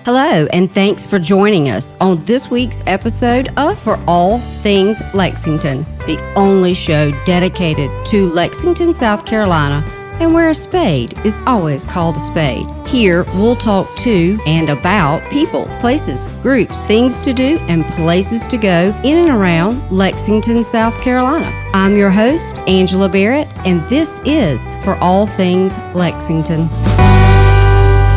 Hello, and thanks for joining us on this week's episode of For All Things Lexington, the only show dedicated to Lexington, South Carolina, and where a spade is always called a spade. Here, we'll talk to and about people, places, groups, things to do, and places to go in and around Lexington, South Carolina. I'm your host, Angela Barrett, and this is For All Things Lexington.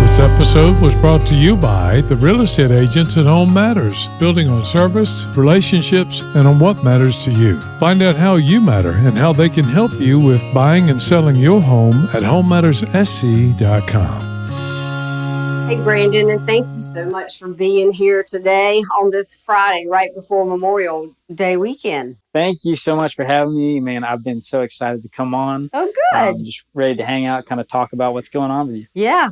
This episode was brought to you by the real estate agents at Home Matters, building on service, relationships, and on what matters to you. Find out how you matter and how they can help you with buying and selling your home at homematterssc.com. Hey, Brandon, and thank you so much for being here today on this Friday, right before Memorial Day weekend. Thank you so much for having me, man. I've been so excited to come on. Oh, good. I'm just ready to hang out, kind of talk about what's going on with you. Yeah.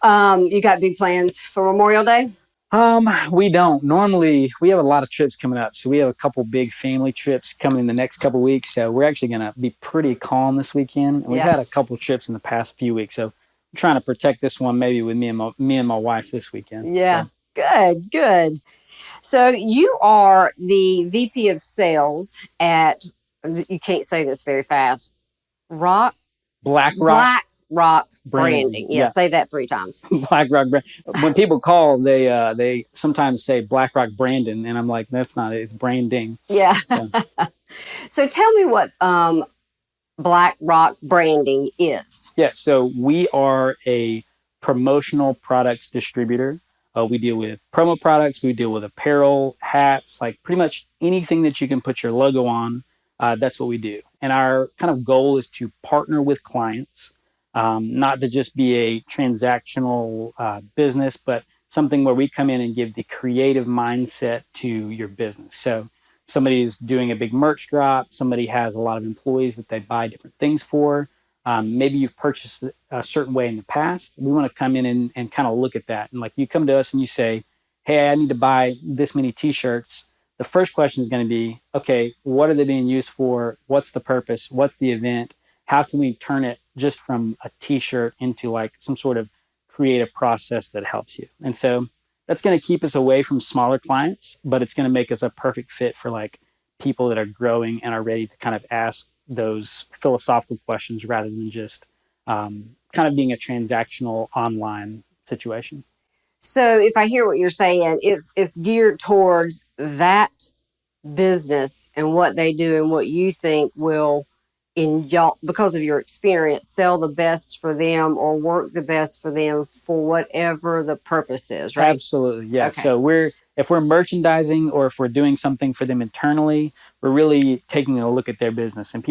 You got big plans for Memorial Day? We don't. Normally, we have a lot of trips coming up. So we have a couple big family trips coming in the next couple of weeks. So we're actually going to be pretty calm this weekend. And we've had a couple trips in the past few weeks. So I'm trying to protect this one maybe with me and my wife this weekend. Yeah. So. Good. So you are the VP of Sales at, you can't say this very fast, Black Rock Branding. Yeah, say that 3 times. Black Rock Branding. When people call, they sometimes say Black Rock Brandon, and I'm like, that's not it. It's branding. Yeah. So tell me what Black Rock Branding is. Yeah, so we are a promotional products distributor. We deal with promo products. We deal with apparel, hats, like pretty much anything that you can put your logo on. That's what we do. And our kind of goal is to partner with clients. Not to just be a transactional business, but something where we come in and give the creative mindset to your business. So somebody's doing a big merch drop. Somebody has a lot of employees that they buy different things for. Maybe you've purchased a certain way in the past. We want to come in and kind of look at that. And like you come to us and you say, hey, I need to buy this many t-shirts. The first question is going to be, okay, what are they being used for? What's the purpose? What's the event? How can we turn it just from a t-shirt into like some sort of creative process that helps you? And so that's going to keep us away from smaller clients, but it's going to make us a perfect fit for like people that are growing and are ready to kind of ask those philosophical questions rather than just kind of being a transactional online situation. So if I hear what you're saying, it's geared towards that business and what they do and what you think will, in y'all, because of your experience, sell the best for them or work the best for them for whatever the purpose is, right? Absolutely, yeah. Okay. So if we're merchandising or if we're doing something for them internally, we're really taking a look at their business. And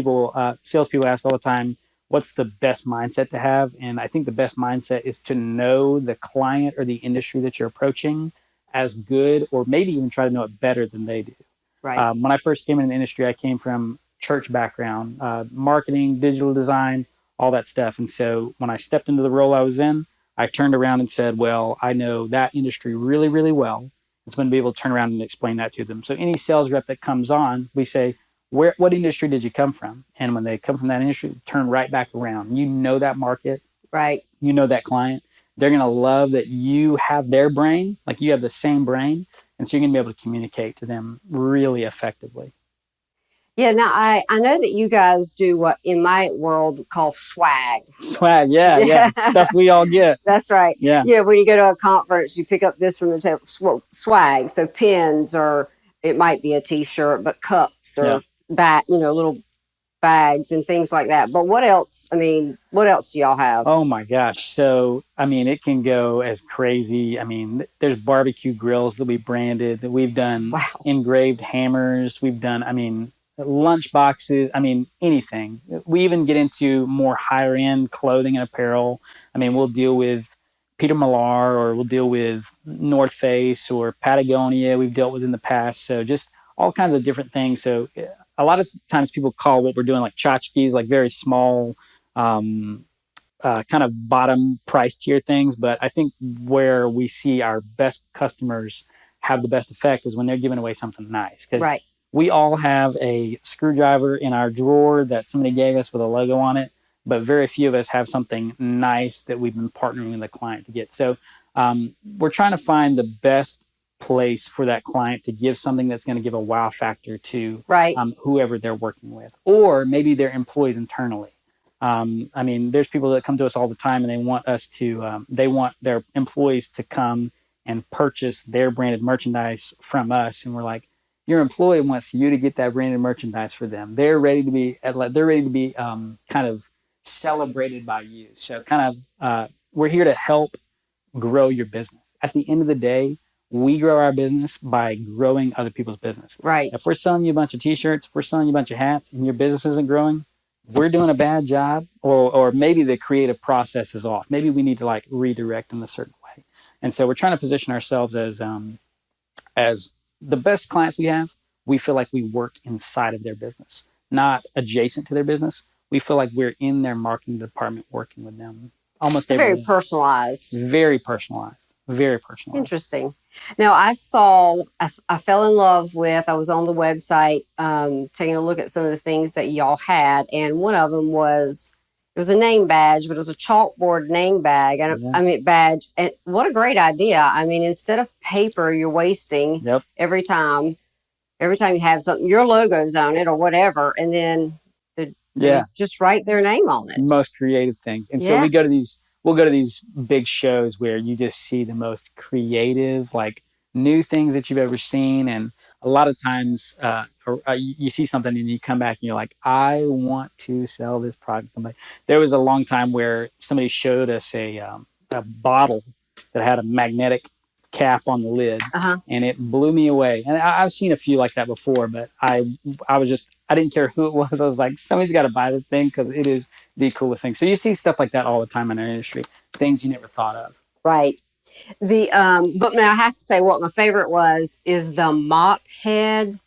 salespeople ask all the time, what's the best mindset to have? And I think the best mindset is to know the client or the industry that you're approaching as good, or maybe even try to know it better than they do. Right. When I first came in the industry, I came from church background, marketing, digital design, all that stuff. And so when I stepped into the role I was in, I turned around and said, well, I know that industry really, really well. It's going to be able to turn around and explain that to them. So any sales rep that comes on, we say, what industry did you come from? And when they come from that industry, turn right back around. You know that market. Right. You know that client. They're going to love that you have their brain, like you have the same brain. And so you're going to be able to communicate to them really effectively. Yeah, now I know that you guys do what in my world we call swag. Swag, yeah. Stuff we all get. That's right. Yeah, when you go to a conference, you pick up this from the table, swag. So pins, or it might be a t-shirt, but cups or little bags and things like that. But what else? I mean, what else do y'all have? Oh my gosh. So, I mean, it can go as crazy. I mean, there's barbecue grills that we branded, that we've done engraved hammers. We've done, lunch boxes, anything. We even get into more higher end clothing and apparel. We'll deal with Peter Millar, or we'll deal with North Face or Patagonia we've dealt with in the past. So just all kinds of different things. So a lot of times people call what we're doing like tchotchkes, like very small, kind of bottom price tier things. But I think where we see our best customers have the best effect is when they're giving away something nice. Because we all have a screwdriver in our drawer that somebody gave us with a logo on it. but very few of us have something nice that we've been partnering with the client to get. So we're trying to find the best place for that client to give something that's going to give a wow factor to Right. Whoever they're working with, or maybe their employees internally. I mean, there's people that come to us all the time and they want us to, they want their employees to come and purchase their branded merchandise from us. And we're like, your employee wants you to get that branded merchandise for them. They're ready to be, kind of celebrated by you. So we're here to help grow your business. At the end of the day, we grow our business by growing other people's business. Right. If we're selling you a bunch of t-shirts, if we're selling you a bunch of hats and your business isn't growing, we're doing a bad job, or maybe the creative process is off. Maybe we need to like redirect in a certain way. And so we're trying to position ourselves as the best clients we have. We feel like we work inside of their business, not adjacent to their business. We feel like we're in their marketing department working with them almost every Very day. personalized. Very personalized. Very personalized. Interesting. Now, I fell in love with, I was on the website taking a look at some of the things that y'all had. And one of them was, it was a name badge, but it was a chalkboard name badge. Badge. And what a great idea. I mean, instead of paper you're wasting every time you have something, your logo's on it or whatever. And then they just write their name on it. Most creative things. And so we'll go to these big shows where you just see the most creative, like new things that you've ever seen. And a lot of times you see something and you come back and you're like, I want to sell this product to somebody. There was a long time where somebody showed us a bottle that had a magnetic cap on the lid, and it blew me away. And I've seen a few like that before, but I didn't care who it was. I was like, somebody's got to buy this thing because it is the coolest thing. So you see stuff like that all the time in our industry, things you never thought of. Right. But now I have to say what my favorite is the mop head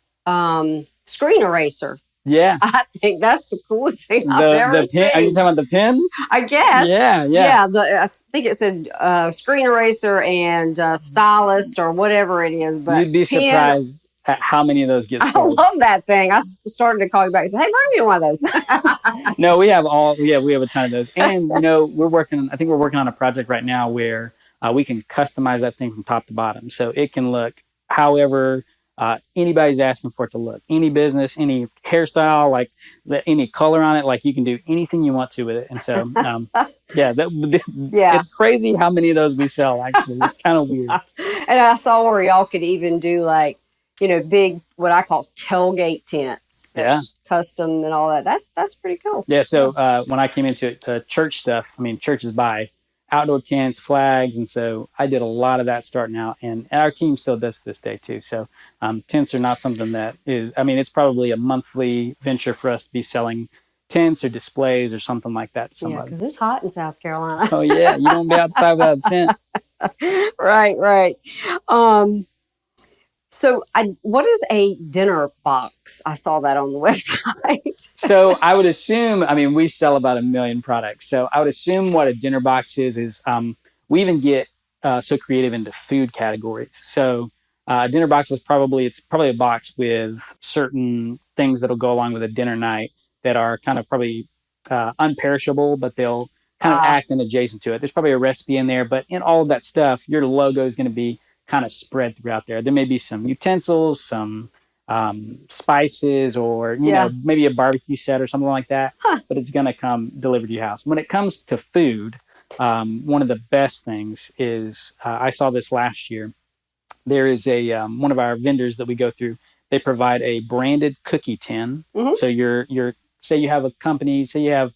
screen eraser. Yeah. I think that's the coolest thing I've ever seen. Are you talking about the pen? I guess. Yeah. I think it said screen eraser and stylist or whatever it is. But you'd be surprised at how many of those get sold. I love that thing. I started to call you back and say, hey, bring me one of those. No, we have a ton of those. And, we're working on a project right now where we can customize that thing from top to bottom. So it can look however anybody's asking for it to look. Any business, any hairstyle, like any color on it, like you can do anything you want to with it. And so, it's crazy how many of those we sell, actually. It's kind of weird. And I saw where y'all could even do like, big, what I call tailgate tents. Custom and all that. That's pretty cool. Yeah. So when I came into church stuff, churches buy outdoor tents, flags. And so I did a lot of that starting out, and our team still does to this day too. So tents are not something that is, it's probably a monthly venture for us to be selling tents or displays or something like that to somebody. Yeah, because it's hot in South Carolina. Oh yeah. You won't be outside without a tent. Right. So what is a dinner box? I saw that on the website. So I would assume, we sell about 1 million products. So I would assume what a dinner box is we even get so creative into food categories. So a dinner box is probably a box with certain things that'll go along with a dinner night that are kind of probably unperishable, but they'll kind of act in adjacent to it. There's probably a recipe in there, but in all of that stuff, your logo is going to be kind of spread throughout there. There may be some utensils, some spices, or maybe a barbecue set or something like that, but it's going to come delivered to your house. When it comes to food, one of the best things is I saw this last year. There is a one of our vendors that we go through. They provide a branded cookie tin. Mm-hmm. So you're say you have a company, say you have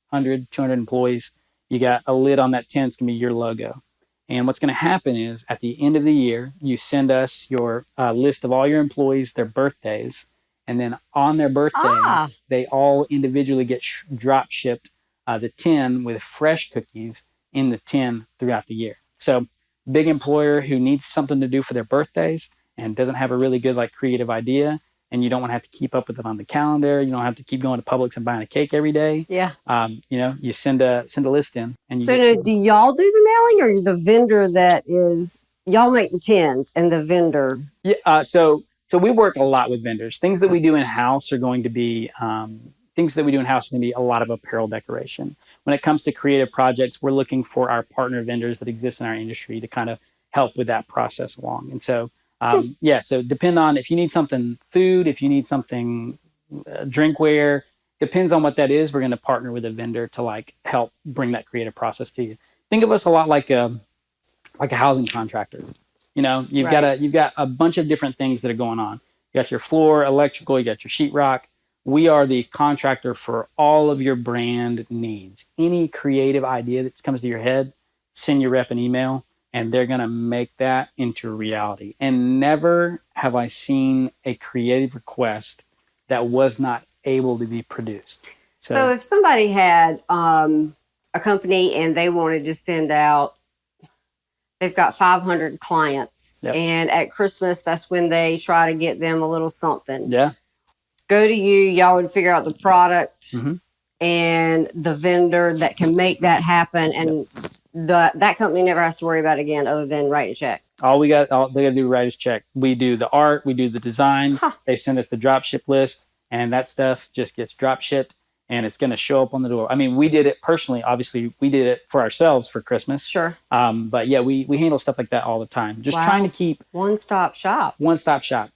100, 200 employees, you got a lid on that tin. It's going to be your logo. And what's going to happen is at the end of the year, you send us your list of all your employees, their birthdays. And then on their birthday, they all individually get drop shipped the tin with fresh cookies in the tin throughout the year. So big employer who needs something to do for their birthdays and doesn't have a really good creative idea, and you don't want to have to keep up with it on the calendar. You don't have to keep going to Publix and buying a cake every day. Yeah. You send a list in. And so now, do y'all do the mailing, or the vendor that is, y'all make the tins and the vendor? Yeah. So we work a lot with vendors. Things that we do in-house are going to be things that we do in house are going to be a lot of apparel decoration. When it comes to creative projects, we're looking for our partner vendors that exist in our industry to kind of help with that process along. And so, so depend on if you need something food, if you need something drinkware, depends on what that is. We're going to partner with a vendor to like help bring that creative process to you. Think of us a lot like a housing contractor. You know, you've got a bunch of different things that are going on. You got your floor, electrical, you got your sheetrock. We are the contractor for all of your brand needs. Any creative idea that comes to your head, send your rep an email, and they're going to make that into reality. And never have I seen a creative request that was not able to be produced. So if somebody had a company and they wanted to send out, they've got 500 clients, and at Christmas, that's when they try to get them a little something. Yeah. Go to you, y'all would figure out the product and the vendor that can make that happen, and that company never has to worry about it again other than write a check. All they got to do write is check. We do the art, we do the design. They send us the drop ship list, and that stuff just gets drop shipped, and it's going to show up on the door. I mean, we did it personally. Obviously, we did it for ourselves for Christmas. Sure. But yeah, we handle stuff like that all the time. Just trying to keep one-stop shop.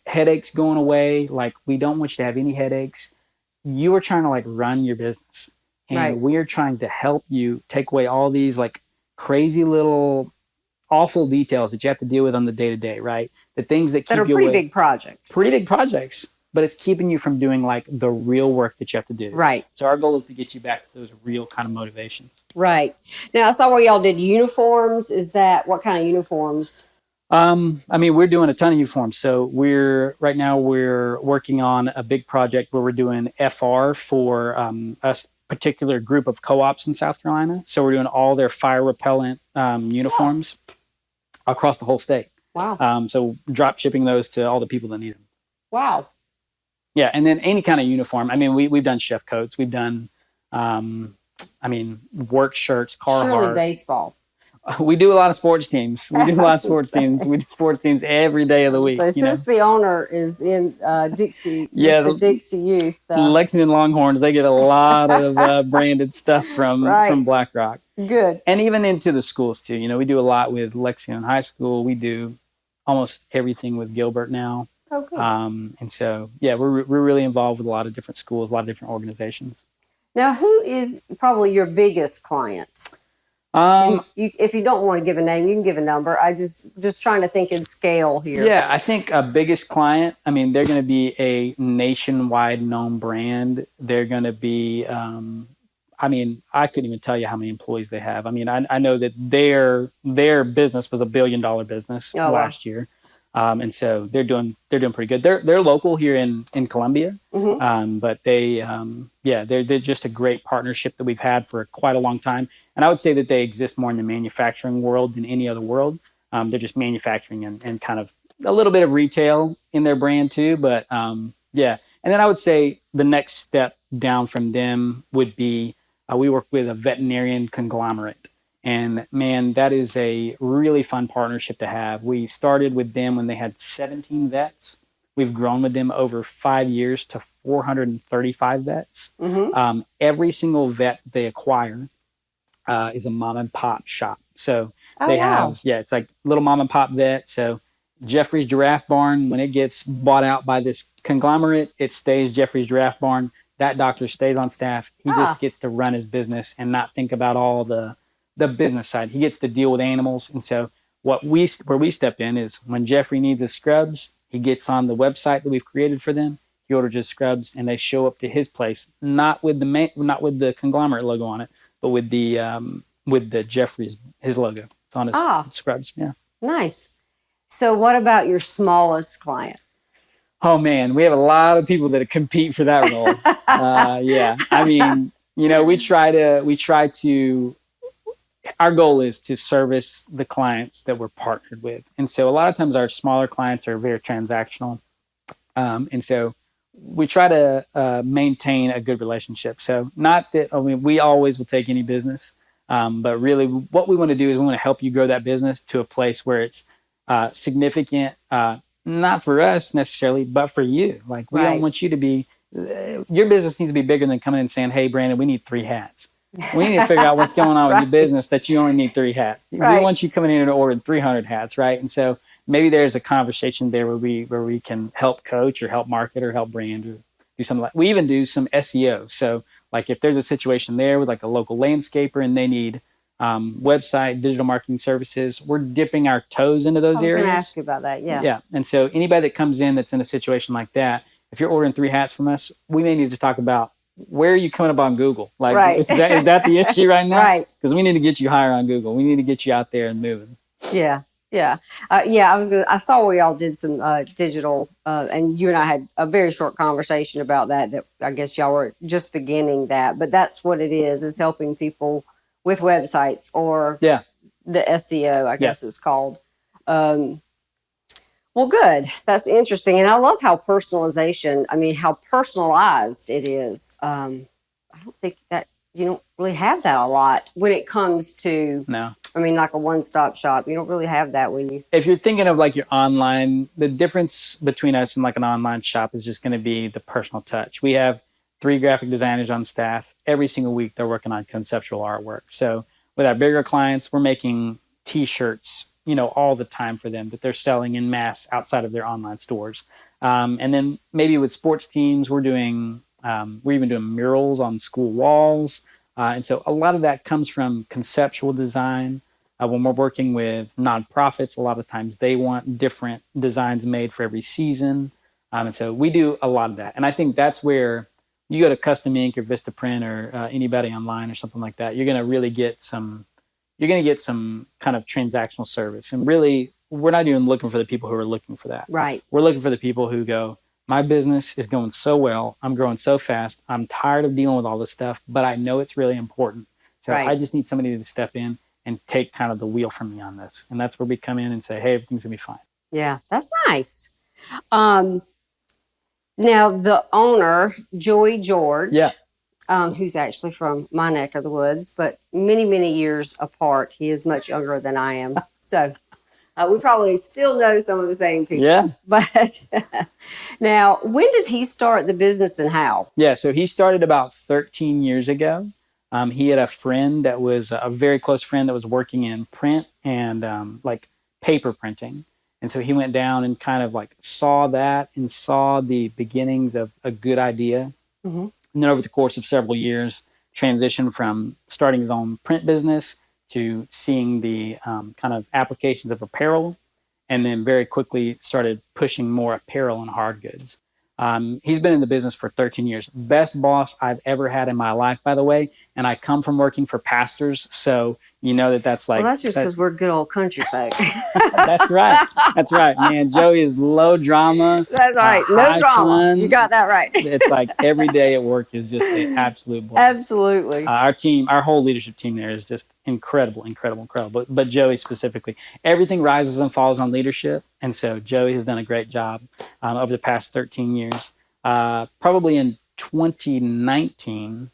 Headaches going away. Like, we don't want you to have any headaches. You are trying to like run your business, and we are trying to help you take away all these like crazy little awful details that you have to deal with on the day-to-day, right? The things that keep you away. Pretty big projects. But it's keeping you from doing like the real work that you have to do. Right. So our goal is to get you back to those real kind of motivations. Right. Now I saw where y'all did uniforms. What kind of uniforms? I mean, we're doing a ton of uniforms. So we're working on a big project where we're doing FR for a particular group of co-ops in South Carolina. So we're doing all their fire repellent uniforms across the whole state. Wow. So drop shipping those to all the people that need them. Wow. Yeah, and then any kind of uniform. I mean, we've done chef coats. We've done, work shirts, Carhartt. Surely baseball. We do a lot of sports teams. We do sports teams every day of the week. So since the owner is in Dixie, the Dixie Youth. Lexington Longhorns, they get a lot of branded stuff from BlackRock. Good. And even into the schools too. You know, we do a lot with Lexington High School. We do almost everything with Gilbert now. Oh, good. And so, yeah, we're really involved with a lot of different schools, a lot of different organizations. Now, who is probably your biggest client? If you don't want to give a name, you can give a number. I just trying to think in scale here. Yeah, I think a biggest client, I mean, they're going to be a nationwide known brand. They're going to be, I couldn't even tell you how many employees they have. I mean, I know that their business was $1 billion business last year. And so they're doing pretty good. They're local here in Columbia, but they're just a great partnership that we've had for quite a long time. And I would say that they exist more in the manufacturing world than any other world. They're just manufacturing and kind of a little bit of retail in their brand too. But And then I would say the next step down from them would be we work with a veterinarian conglomerate. And man, that is a really fun partnership to have. We started with them when they had 17 vets. We've grown with them over 5 years to 435 vets. Every single vet they acquire is a mom and pop shop. So have, it's like little mom and pop vet. So Jeffrey's Giraffe Barn, when it gets bought out by this conglomerate, it stays Jeffrey's Giraffe Barn. That doctor stays on staff. He just gets to run his business and not think about all the business side. He gets to deal with animals. And so where we step in is when Jeffrey needs his scrubs, he gets on the website that we've created for them. He orders his scrubs and they show up to his place, not with the conglomerate logo on it, but with the Jeffrey's, his logo. It's on his scrubs. Yeah. Nice. So what about your smallest client? Oh man, we have a lot of people that compete for that role. I mean, we try to, our goal is to service the clients that we're partnered with. And so a lot of times our smaller clients are very transactional. And so we try to maintain a good relationship. So not that, we always will take any business, but really what we want to do is we want to help you grow that business to a place where it's significant, not for us necessarily, but for you. Like we don't want you to be your business needs to be bigger than coming in and saying, hey, Brandon, we need 3 hats. We need to figure out what's going on with your business that you only need 3 hats. Right. We want you coming in and ordering 300 hats, right? And so maybe there's a conversation there where we can help coach or help market or help brand or do something like. We even do some SEO. So like if there's a situation there with like a local landscaper and they need website, digital marketing services, we're dipping our toes into those areas. I was going to ask you about that. Yeah. Yeah. And so anybody that comes in that's in a situation like that, if you're ordering 3 hats from us, we may need to talk about where are you coming up on Google? Like, right. is that the issue right now? Right. Because we need to get you higher on Google. We need to get you out there and moving. Yeah. Yeah. I saw where y'all did some digital, and you and I had a very short conversation about that I guess y'all were just beginning that, but that's what it is helping people with websites or the SEO, I guess it's called. Well, good. That's interesting. And I love how how personalized it is. I don't think that you don't really have that a lot when it comes to, like a one-stop shop. You don't really have that if you're thinking of like your online, the difference between us and like an online shop is just going to be the personal touch. We have 3 graphic designers on staff. Every single week they're working on conceptual artwork. So with our bigger clients, we're making t-shirts, all the time for them that they're selling in mass outside of their online stores. And then maybe with sports teams, we're even doing murals on school walls. And so a lot of that comes from conceptual design. When we're working with nonprofits, a lot of times they want different designs made for every season. And so we do a lot of that. And I think that's where you go to Custom Ink or Vistaprint or anybody online or something like that, you're going to really get some kind of transactional service. And really, we're not even looking for the people who are looking for that. Right. We're looking for the people who go, my business is going so well. I'm growing so fast. I'm tired of dealing with all this stuff, but I know it's really important. So I just need somebody to step in and take kind of the wheel from me on this. And that's where we come in and say, hey, everything's going to be fine. Yeah, that's nice. Now, the owner, Joey George, who's actually from my neck of the woods, but many, many years apart. He is much younger than I am. So we probably still know some of the same people. Yeah. But now, when did he start the business and how? Yeah, so he started about 13 years ago. He had a friend that was a very close friend that was working in print and like paper printing. And so he went down and kind of like saw that and saw the beginnings of a good idea. Mm-hmm. And then over the course of several years, transitioned from starting his own print business to seeing the kind of applications of apparel, and then very quickly started pushing more apparel and hard goods. He's been in the business for 13 years. Best boss I've ever had in my life, by the way. And I come from working for pastors. So you know that's like... Well, that's just because we're good old country folk. That's right. That's right, man. Joey is low drama. That's right. No drama. Fun. You got that right. It's like every day at work is just an absolute blast. Absolutely. Our whole leadership team there is just incredible. But Joey specifically, everything rises and falls on leadership. And so Joey has done a great job over the past 13 years. Probably in 2019,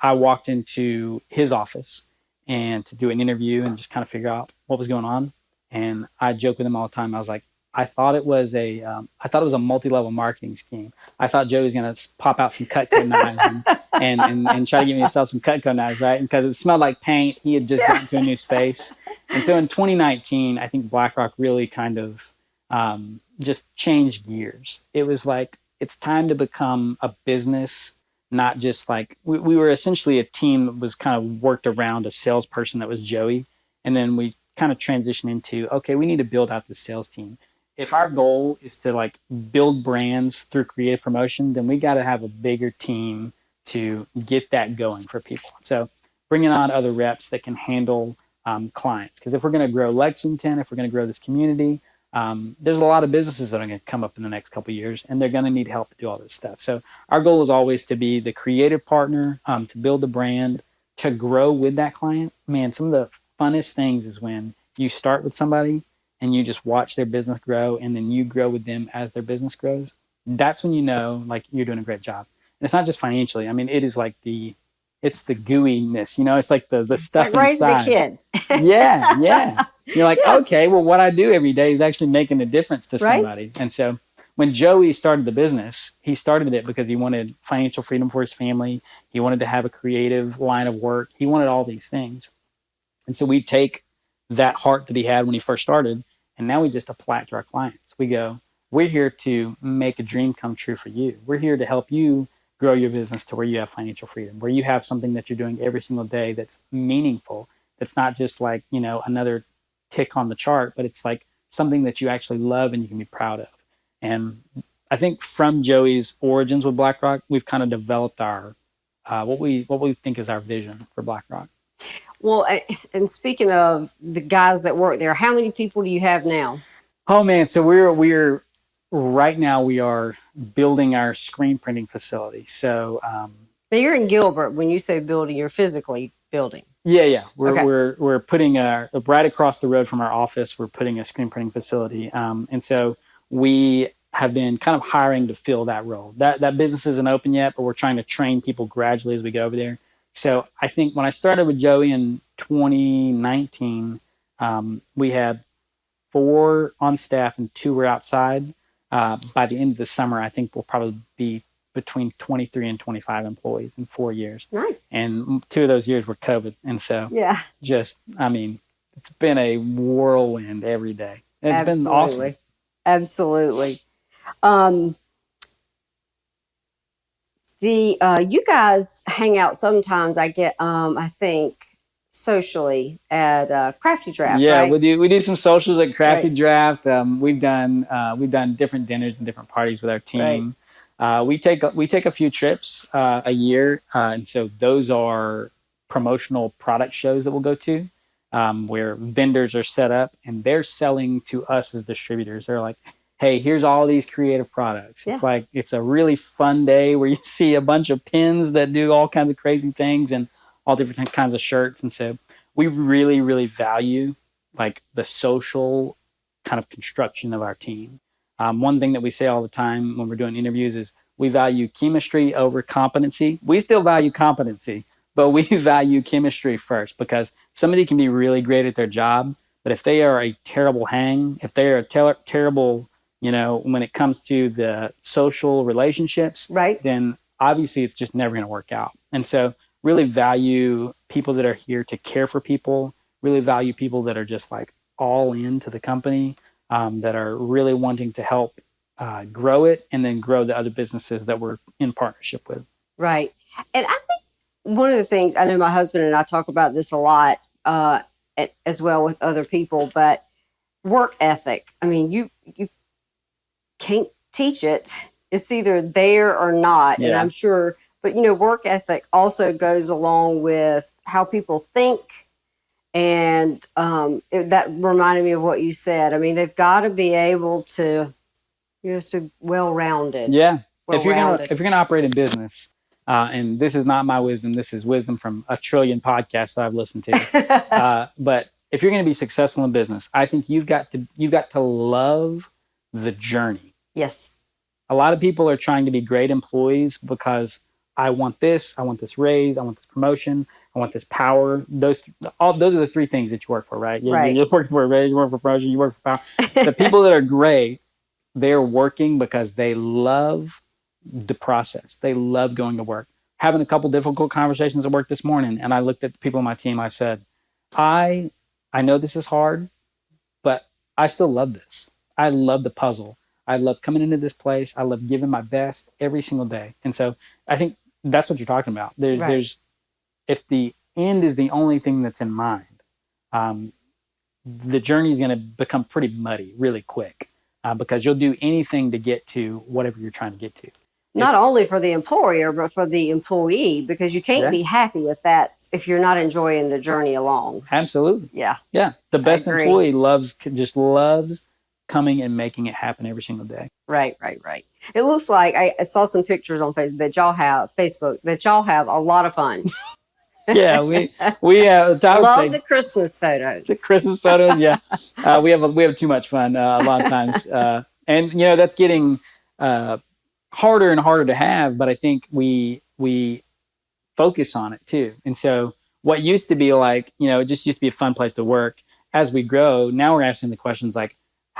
I walked into his office and to do an interview and just kind of figure out what was going on. And I joke with him all the time. I was like, I thought it was a multi-level marketing scheme. I thought Joey was going to pop out some Cutco knives and try to get me to sell some Cutco knives, right? And because it smelled like paint, he had just gotten to a new space. And so in 2019, I think BlackRock really kind of just changed gears. It was like, it's time to become a business, not just like, we were essentially a team that was kind of worked around a salesperson that was Joey. And then we kind of transitioned into, okay, we need to build out the sales team. If our goal is to like build brands through creative promotion, then we got to have a bigger team to get that going for people. So bringing on other reps that can handle clients. Because if we're going to grow Lexington, if we're going to grow this community, there's a lot of businesses that are going to come up in the next couple of years, and they're going to need help to do all this stuff. So our goal is always to be the creative partner, to build the brand, to grow with that client. Man, some of the funnest things is when you start with somebody and you just watch their business grow, and then you grow with them as their business grows. That's when you know, like, you're doing a great job. And it's not just financially. I mean, it is like it's the gooiness, you know, it's like the stuff like inside. Raising a kid. Yeah. You're like, okay, well, what I do every day is actually making a difference to somebody. And so when Joey started the business, he started it because he wanted financial freedom for his family. He wanted to have a creative line of work. He wanted all these things. And so we take that heart that he had when he first started, and now we just apply it to our clients. We go, we're here to make a dream come true for you. We're here to help you grow your business to where you have financial freedom, where you have something that you're doing every single day that's meaningful. That's not just like, another tick on the chart, but it's like something that you actually love and you can be proud of. And I think from Joey's origins with BlackRock, we've kind of developed our what we think is our vision for BlackRock. Well, and speaking of the guys that work there, how many people do you have now? Oh man, so we're right now we are building our screen printing facility. So now you're in Gilbert. When you say building, you're physically building. Yeah. We're putting right across the road from our office. We're putting a screen printing facility, and so we have been kind of hiring to fill that role. That business isn't open yet, but we're trying to train people gradually as we go over there. So I think when I started with Joey in 2019, we had 4 on staff and 2 were outside. By the end of the summer, I think we'll probably be between 23 and 25 employees in 4 years. Nice. And 2 of those years were COVID. And so it's been a whirlwind every day. It's been awesome. Absolutely. You guys hang out sometimes, I think, socially at Crafty Draft. Yeah, right? we do some socials at Crafty Draft. We've done different dinners and different parties with our team. Right. We take a few trips a year, and so those are promotional product shows that we'll go to, where vendors are set up and they're selling to us as distributors. They're like, hey, here's all these creative products. Yeah. It's like, it's a really fun day where you see a bunch of pins that do all kinds of crazy things and all different kinds of shirts. And so we really, really value like the social kind of construction of our team. One thing that we say all the time when we're doing interviews is we value chemistry over competency. We still value competency, but we value chemistry first, because somebody can be really great at their job, but if they are a terrible hang, if they are a terrible, when it comes to the social relationships, right, then obviously it's just never going to work out. And so really value people that are here to care for people, really value people that are just like all into the company, that are really wanting to help grow it and then grow the other businesses that we're in partnership with. Right. And I think one of the things, I know my husband and I talk about this a lot as well with other people, but work ethic. I mean, you can't teach it. It's either there or not. Yeah. And I'm sure, but work ethic also goes along with how people think. And that reminded me of what you said. I mean, they've got to be able to, so well-rounded. Yeah. If you're gonna operate in business, and this is not my wisdom, this is wisdom from a trillion podcasts that I've listened to. But if you're going to be successful in business, I think you've got to love the journey. Yes. A lot of people are trying to be great employees because I want this raise, I want this promotion, I want this power. Those are the 3 things that you work for, right? You're working for a raise, you work for promotion, you work for power. The people that are great, they're working because they love the process. They love going to work. Having a couple difficult conversations at work this morning, and I looked at the people on my team, I said, I know this is hard, but I still love this. I love the puzzle. I love coming into this place. I love giving my best every single day. And so I think that's what you're talking about. There's if the end is the only thing that's in mind, the journey is going to become pretty muddy really quick, because you'll do anything to get to whatever you're trying to get to. Not only for the employer, but for the employee, because you can't be happy if you're not enjoying the journey along. Absolutely. Yeah. Yeah. The best employee loves coming and making it happen every single day. Right. It looks like I saw some pictures on Facebook that y'all have a lot of fun. Yeah, we love the Christmas photos. The Christmas photos, yeah. We have too much fun a lot of times, and that's getting harder and harder to have. But I think we focus on it too. And so what used to be like, it just used to be a fun place to work. As we grow, now we're asking the questions like,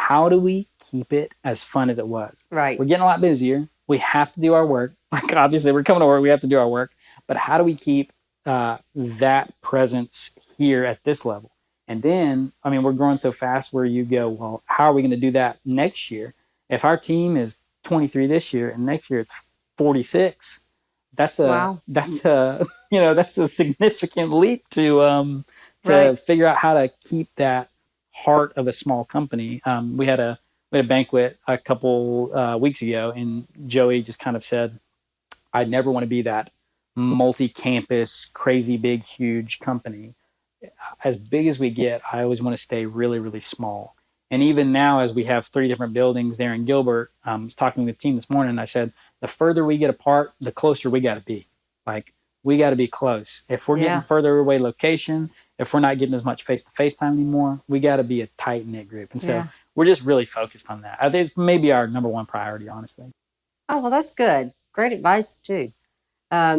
how do we keep it as fun as it was? Right. We're getting a lot busier. We have to do our work. Like, obviously, we're coming to work. We have to do our work. But how do we keep that presence here at this level? And then, I mean, we're growing so fast where you go, well, how are we going to do that next year? If our team is 23 this year and next year it's 46, that's a that's a significant leap to figure out how to keep that heart of a small company. We had a banquet a couple weeks ago, and Joey just kind of said, "I'd never want to be that multi-campus, crazy big, huge company. As big as we get, I always want to stay really, really small." And even now, as we have 3 different buildings there in Gilbert, I was talking with the team this morning. I said, the further we get apart, the closer we got to be. Like, we got to be close. If we're getting further away location, if we're not getting as much face-to-face time anymore, we got to be a tight-knit group. And so we're just really focused on that. I think it's maybe our number one priority, honestly. Oh, well, that's good. Great advice, too. Tell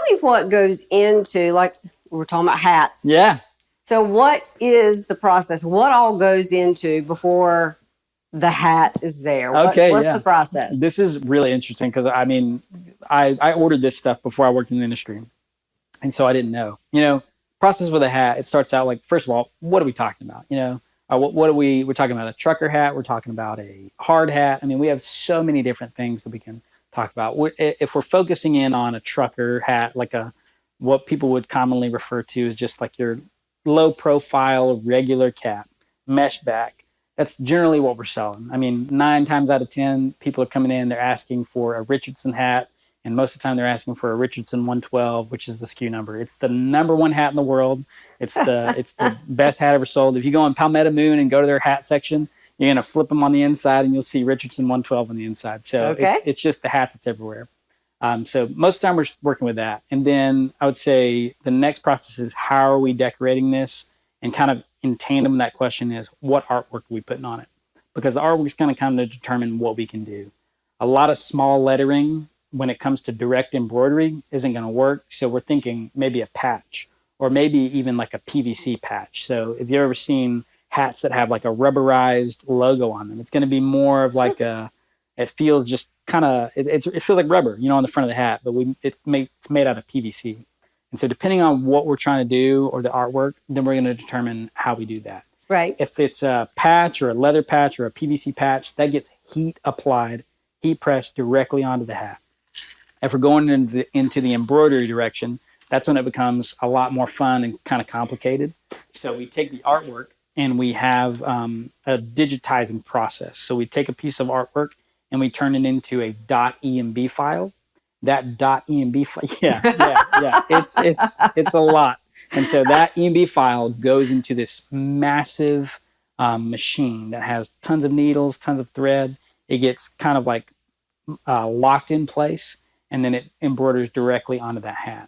me what goes into, like, we're talking about hats. Yeah. So what is the process? What all goes into before the hat is there? What's the process? This is really interesting because, I mean, I ordered this stuff before I worked in the industry. And so I didn't know. Process with a hat, it starts out like, first of all, what are we talking about? We're talking about a trucker hat. We're talking about a hard hat. I mean, we have so many different things that we can talk about. If we're focusing in on a trucker hat, like what people would commonly refer to as just like your low profile, regular cap, mesh back. That's generally what we're selling. I mean, 9 times out of 10, people are coming in, they're asking for a Richardson hat. And most of the time they're asking for a Richardson 112, which is the SKU number. It's the number 1 hat in the world. It's the best hat ever sold. If you go on Palmetto Moon and go to their hat section, you're going to flip them on the inside and you'll see Richardson 112 on the inside. So it's just the hat that's everywhere. So most of the time we're working with that. And then I would say the next process is, how are we decorating this? And kind of in tandem with that question is, what artwork are we putting on it? Because the artwork is going to kind of determine what we can do. A lot of small lettering when it comes to direct embroidery isn't going to work. So we're thinking maybe a patch, or maybe even like a PVC patch. So if you've ever seen hats that have like a rubberized logo on them, it's going to be more of like it feels just kind of, it feels like rubber, on the front of the hat, but it's made out of PVC. And so depending on what we're trying to do or the artwork, then we're going to determine how we do that. Right. If it's a patch or a leather patch or a PVC patch, that gets heat applied, heat pressed directly onto the hat. If we're going into the embroidery direction, that's when it becomes a lot more fun and kind of complicated. So we take the artwork and we have a digitizing process. So we take a piece of artwork and we turn it into a .emb file. That .emb file, it's a lot. And so that EMB file goes into this massive machine that has tons of needles, tons of thread. It gets kind of like locked in place, and then it embroiders directly onto that hat.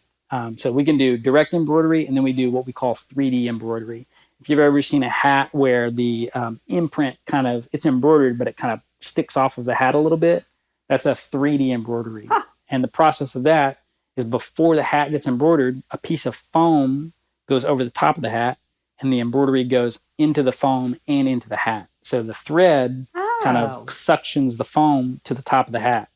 So we can do direct embroidery, and then we do what we call 3D embroidery. If you've ever seen a hat where the imprint it's embroidered, but it kind of sticks off of the hat a little bit, that's a 3D embroidery. Huh. And the process of that is, before the hat gets embroidered, a piece of foam goes over the top of the hat, and the embroidery goes into the foam and into the hat. So the thread kind of suctions the foam to the top of the hat.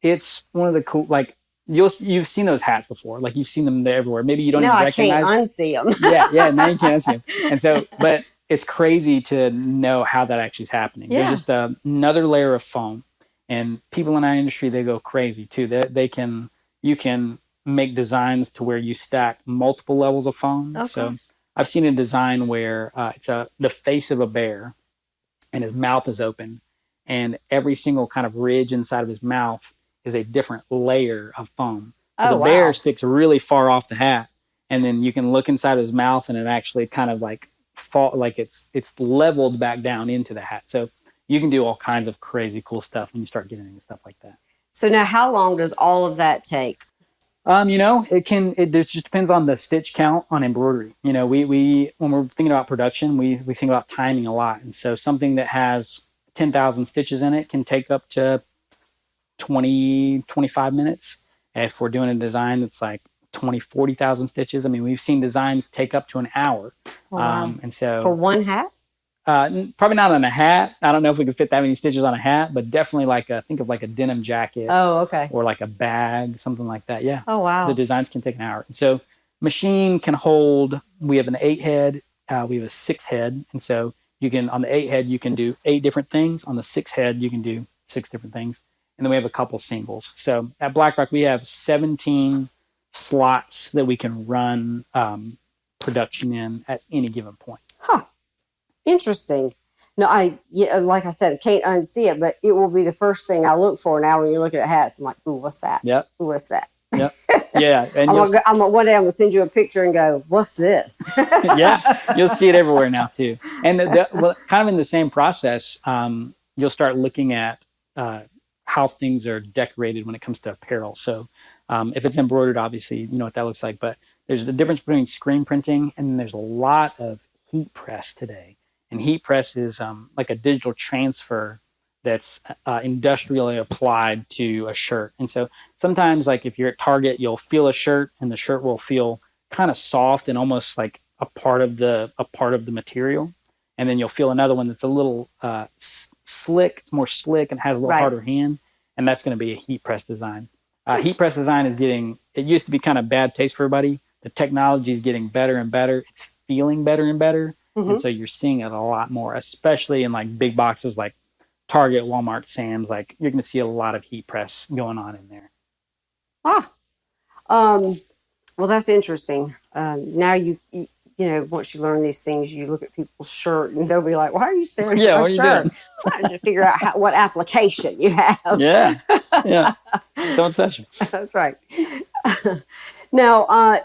It's one of the cool, like, you've seen those hats before. Like, you've seen them there everywhere. Maybe you don't even recognize. No, I can't unsee them. yeah, now you can't unsee them. And so, but it's crazy to know how that actually is happening. Yeah. There's just another layer of foam. And people in our industry, they go crazy too. You can make designs to where you stack multiple levels of foam. Okay. So I've seen a design where it's the face of a bear, and his mouth is open, and every single kind of ridge inside of his mouth is a different layer of foam. So the bear sticks really far off the hat, and then you can look inside his mouth, and it actually kind of like it's leveled back down into the hat. So you can do all kinds of crazy cool stuff when you start getting into stuff like that. So now, how long does all of that take? It just depends on the stitch count on embroidery. We when we're thinking about production, we think about timing a lot. And so something that has 10,000 stitches in it can take up to 20, 25 minutes. If we're doing a design that's like 20, 40,000 stitches, I mean, we've seen designs take up to an hour. Wow. And so for one hat? Probably not on a hat. I don't know if we could fit that many stitches on a hat, but definitely think of like a denim jacket. Oh, okay. Or like a bag, something like that. Yeah. Oh, wow. The designs can take an hour. And so machine can hold, we have an 8 head, we have a 6 head. And so you can, on the 8 head, you can do 8 different things. On the 6 head, you can do 6 different things. And then we have a couple singles. So at BlackRock, we have 17 slots that we can run production in at any given point. Huh. Interesting. No, like I said, I can't unsee it, but it will be the first thing I look for now when you're looking at hats. I'm like, ooh, what's that? Yep. Ooh, what's that? Yep. Yeah. And one day I'm going to send you a picture and go, what's this? Yeah. You'll see it everywhere now too. And kind of in the same process, you'll start looking at how things are decorated when it comes to apparel. So if it's embroidered, obviously, you know what that looks like. But there's the difference between screen printing and there's a lot of heat press today. And heat press is like a digital transfer that's industrially applied to a shirt. And so sometimes, like if you're at Target, you'll feel a shirt, and the shirt will feel kind of soft and almost like a part of the material. And then you'll feel another one that's a little slick. It's more slick and has a little harder hand, and that's going to be a heat press design. Heat press design is it used to be kind of bad taste for everybody. The technology is getting better and better. It's feeling better and better. Mm-hmm. And so you're seeing it a lot more, especially in like big boxes like Target, Walmart, Sam's. Like you're going to see a lot of heat press going on in there. Well, that's interesting. Now you know, once you learn these things, you look at people's shirt and they'll be like, "Why are you staring at my shirt?" Trying to figure out what application you have. Yeah. Just don't touch them. That's right. Now,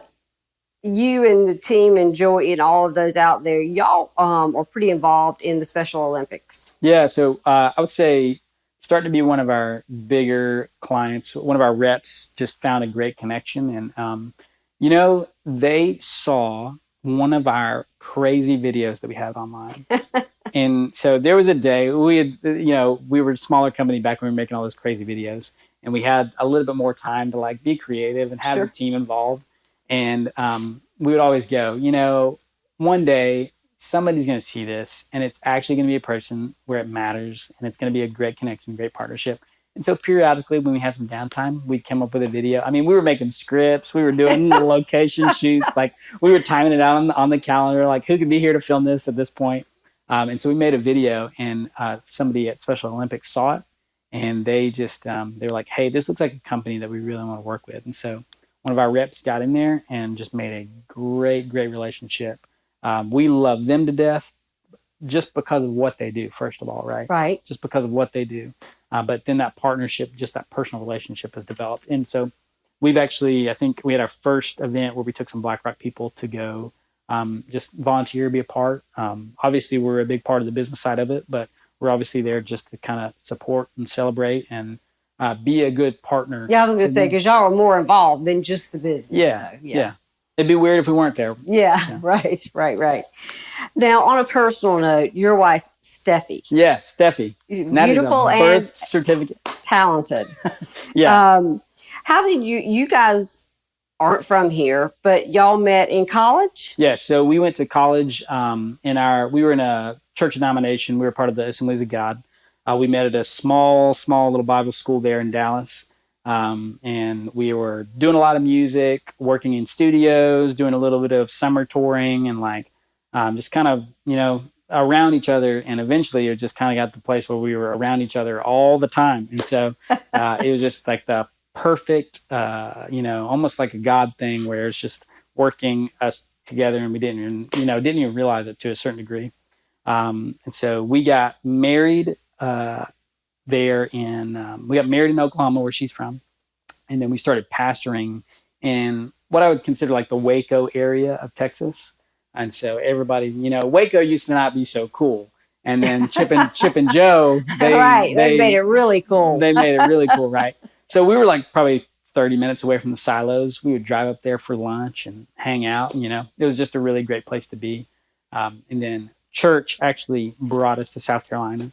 you and the team and Joey and all of those out there, y'all are pretty involved in the Special Olympics. Yeah, so I would say starting to be one of our bigger clients, one of our reps just found a great connection. And, they saw one of our crazy videos that we had online. And so there was a day we were a smaller company back when we were making all those crazy videos. And we had a little bit more time to like be creative and have the team involved. And we would always go, one day somebody's going to see this and it's actually going to be a person where it matters and it's going to be a great connection, great partnership. And so periodically when we had some downtime, we'd come up with a video. I mean, we were making scripts, we were doing location shoots, like we were timing it out on the calendar, like who could be here to film this at this point. And so we made a video and somebody at Special Olympics saw it and they just, they were like, hey, this looks like a company that we really want to work with. And so one of our reps got in there and just made a great, great relationship. We love them to death just because of what they do, first of all, right? Right. Just because of what they do. But then that partnership, just that personal relationship has developed. And so we've actually, I think we had our first event where we took some BlackRock people to go just volunteer, be a part. Obviously, we're a big part of the business side of it, but we're obviously there just to kind of support and celebrate and be a good partner. Yeah, I was going to say, because y'all are more involved than just the business. Yeah. It'd be weird if we weren't there. Yeah. Right. Now, on a personal note, your wife, Steffi. Yeah, Steffi. Beautiful and birth certificate. Talented. Yeah. How did you guys aren't from here, but y'all met in college? Yeah, so we went to college we were in a church denomination. We were part of the Assemblies of God. We met at a small little Bible school there in Dallas. And we were doing a lot of music, working in studios, doing a little bit of summer touring and just kind of, around each other. And eventually it just kind of got to the place where we were around each other all the time. And so it was just like the perfect, almost like a God thing where it's just working us together and we didn't even realize it to a certain degree. And so we got married we got married in Oklahoma where she's from. And then we started pastoring in what I would consider like the Waco area of Texas. And so everybody, Waco used to not be so cool. And then Chip and Joe, they made it really cool. They made it really cool, right? So we were like probably 30 minutes away from the silos. We would drive up there for lunch and hang out. It was just a really great place to be. And then church actually brought us to South Carolina.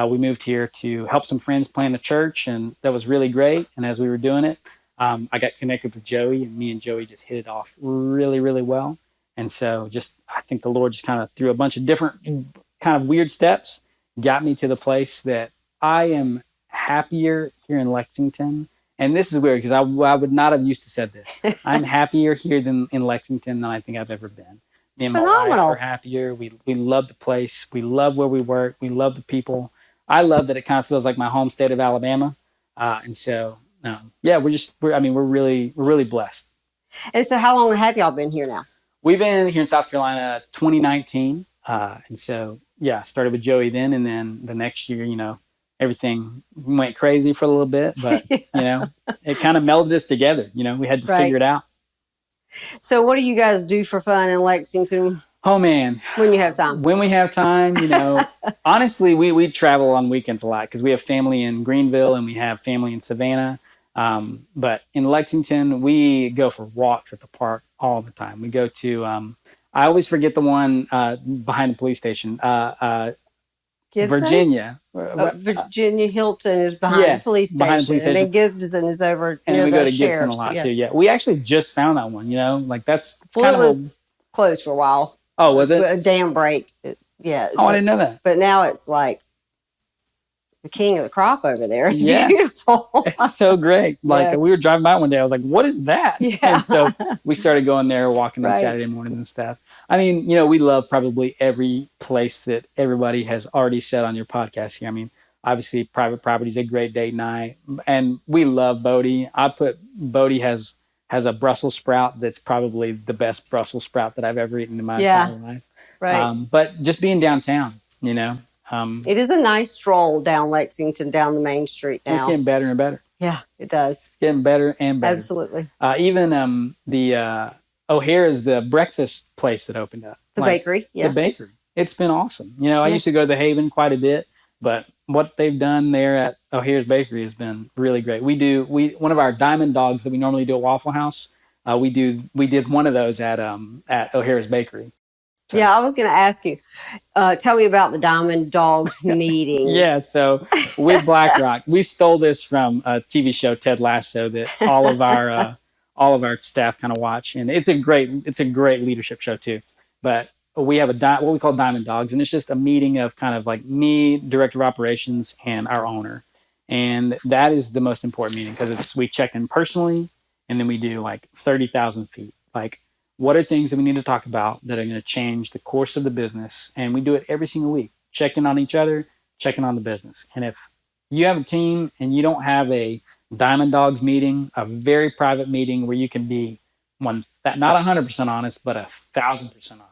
We moved here to help some friends plant a church, and that was really great. And as we were doing it, I got connected with Joey, and me and Joey just hit it off really, really well. And so I think the Lord just kind of threw a bunch of different kind of weird steps got me to the place that I am happier here in Lexington. And this is weird because I would not have used to said this. I'm happier here in Lexington than I think I've ever been. Me and my wife are happier. We love the place. We love where we work. We love the people. I love that it kind of feels like my home state of Alabama. And so, yeah, we're really blessed. And so how long have y'all been here now? We've been here in South Carolina 2019. And so, yeah, started with Joey then. And then the next year, everything went crazy for a little bit. But, it kind of melded us together. We had to figure it out. So what do you guys do for fun in Lexington? Oh, man. When you have time. When we have time, honestly, we travel on weekends a lot because we have family in Greenville and we have family in Savannah. But in Lexington, we go for walks at the park all the time. We go to, I always forget the one behind the police station, Virginia. Virginia Hilton is behind the police station. And then Gibson is over and near we go the to Gibson a lot too. Yeah, we actually just found that one. That's well, it was closed for a while. Oh, was it? A dam break. Yeah. Oh, I didn't know that. But now it's like the king of the crop over there. It's beautiful. It's so great. Like we were driving by one day, I was like, "What is that?" Yeah. And so we started going there, walking on Saturday mornings and stuff. I mean, we love probably every place that everybody has already said on your podcast here. I mean, obviously, private property is a great date night, and we love Bodie. Bodie has a Brussels sprout that's probably the best Brussels sprout that I've ever eaten in my entire life. Right. But just being downtown, it is a nice stroll down Lexington, down the main street now. It's getting better and better. Yeah, it does. It's getting better and better. Absolutely. Even the O'Hare's, the breakfast place that opened up. The bakery, yes. The bakery. It's been awesome. I used to go to the Haven quite a bit, but what they've done there at O'Hare's Bakery has been really great. One of our Diamond Dogs that we normally do at Waffle House, we did one of those at O'Hare's Bakery. So. Yeah, I was going to ask you, tell me about the Diamond Dogs meetings. Yeah, so with BlackRock, we stole this from a TV show, Ted Lasso, that all of our staff kind of watch, and it's a great leadership show too. But we have what we call Diamond Dogs, and it's just a meeting of kind of like me, director of operations, and our owner, and that is the most important meeting because we check in personally, and then we do like 30,000 feet, like. What are things that we need to talk about that are going to change the course of the business? And we do it every single week, checking on each other, checking on the business. And if you have a team and you don't have a Diamond Dogs meeting, a very private meeting where you can be not 100% honest, but 1,000% honest.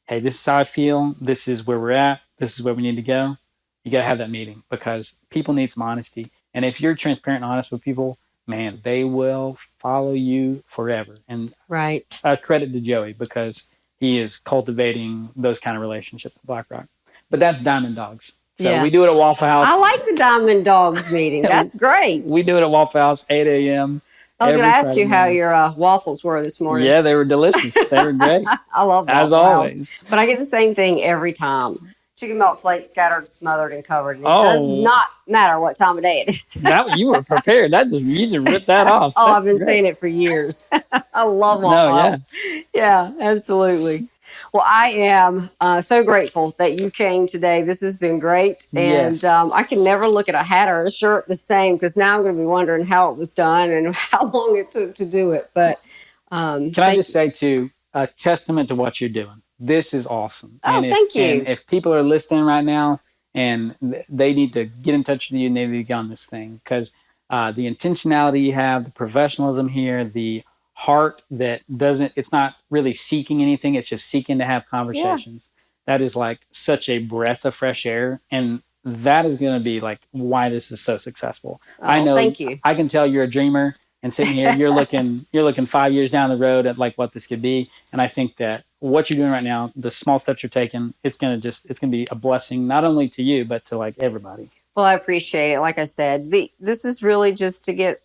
Hey, this is how I feel. This is where we're at. This is where we need to go. You got to have that meeting because people need some honesty. And if you're transparent and honest with people, man, they will follow you forever. And credit to Joey because he is cultivating those kind of relationships with BlackRock. But that's Diamond Dogs. So we do it at Waffle House. I like the Diamond Dogs meeting. That's great. We do it at Waffle House, 8 a.m. I was going to ask you how your waffles were this morning. Yeah, they were delicious. They were great. I love waffles. As always. But I get the same thing every time. Chicken milk plate scattered, smothered, and covered. It does not matter what time of day it is. You were prepared. You just ripped that off. I've been saying it for years. I love waffles. Yeah, absolutely. Well, I am so grateful that you came today. This has been great. And I can never look at a hat or a shirt the same because now I'm going to be wondering how it was done and how long it took to do it. But can I just say, too, a testament to what you're doing. This is awesome. Thank you. And if people are listening right now and they need to get in touch with you and they need to get on this thing because the intentionality you have, the professionalism here, the heart that it's not really seeking anything. It's just seeking to have conversations. That is like such a breath of fresh air. And that is going to be like why this is so successful. I know. Thank you. I can tell you're a dreamer. And sitting here, you're looking 5 years down the road at like what this could be. And I think that what you're doing right now, the small steps you're taking, it's gonna be a blessing not only to you but to like everybody. Well, I appreciate it. Like I said, this is really just to get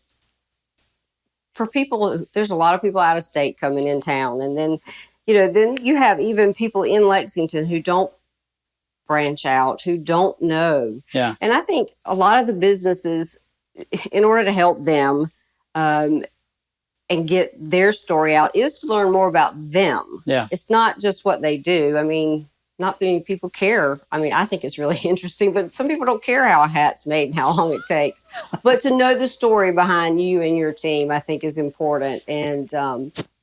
for people. There's a lot of people out of state coming in town, and then you have even people in Lexington who don't branch out, who don't know. Yeah. And I think a lot of the businesses, in order to help them. And get their story out is to learn more about them. Yeah. It's not just what they do. I mean, not many people care. I mean, I think it's really interesting, but some people don't care how a hat's made and how long it takes. But to know the story behind you and your team, I think is important. And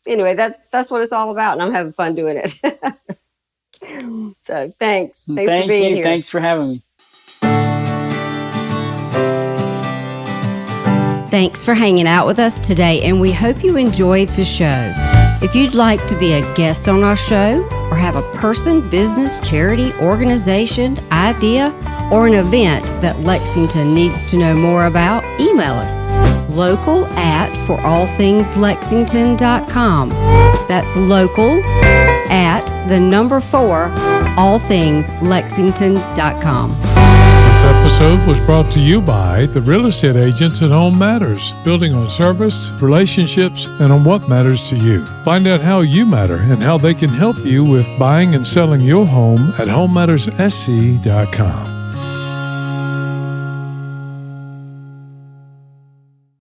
anyway, that's what it's all about, and I'm having fun doing it. So thanks for being here. Thanks for having me. Thanks for hanging out with us today, and we hope you enjoyed the show. If you'd like to be a guest on our show or have a person, business, charity, organization, idea, or an event that Lexington needs to know more about, email us local@forallthingslexington.com. That's local@4allthingslexington.com. This episode was brought to you by the real estate agents at Home Matters, building on service, relationships, and on what matters to you. Find out how you matter and how they can help you with buying and selling your home at homematterssc.com.